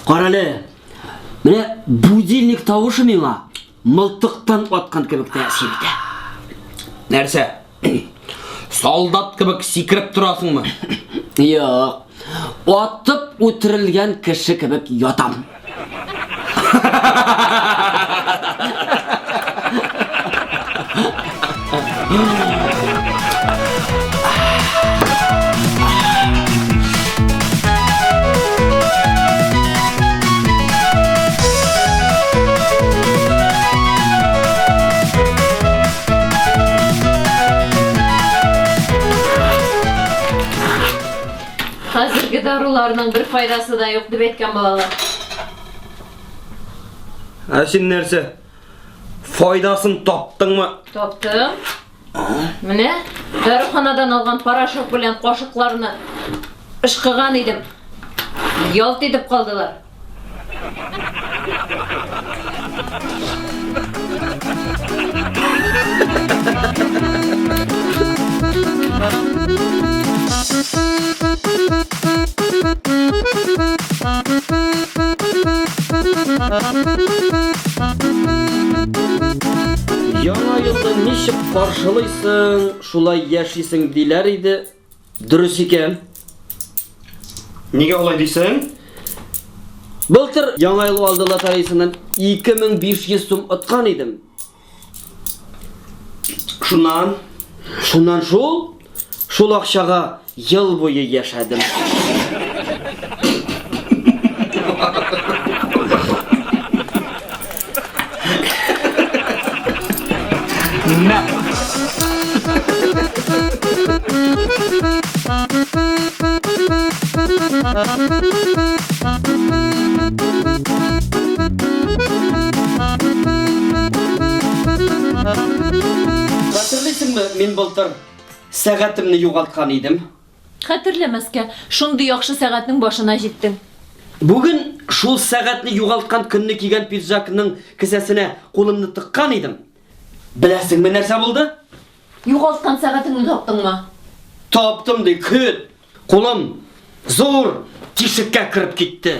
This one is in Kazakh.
Қаралы, міне будильник тауышы меңа мылтықтан атқан кебек тәсір етті. Нәрсе? Солдат кебек секіріп тұрасың мы? Йоқ, атып өтірілген кіші кебек ятам. Қазіргі даруларының бір пайдасы да жоқ деп айтқан балалар. Сен нәрсе? Файдасын таптың мы? Таптым. Міне, дәріханадан алған порошок білен қошықларını ышқыған едім. Ялт етіп қалдылар. Яңа елді нешік қаршылайсың, шулай яшисің дейлер еді. Дұрыс екен. Неге олай дейсің? Былтыр яңа ел алды лотерейсынан 2500 сом ұтқан едім. Шунан? Шунан шул ақшаға ел бойы яшадым. Қатырлайсың ба, мен былтыр сағатымны жоғалтқан едім. Қатырлемәске, шунды яқшы сағатның башына жеттің. Бүгін шул сағатны жоғалтқан күнні киген пиджакының кісесіне қолымны тыққан едім. Білесің бе нәрсе болды? Жоғалтқан сағатыңны таптың ма? Таптым дей күт. Қолым зор тишікке кіріп кетті.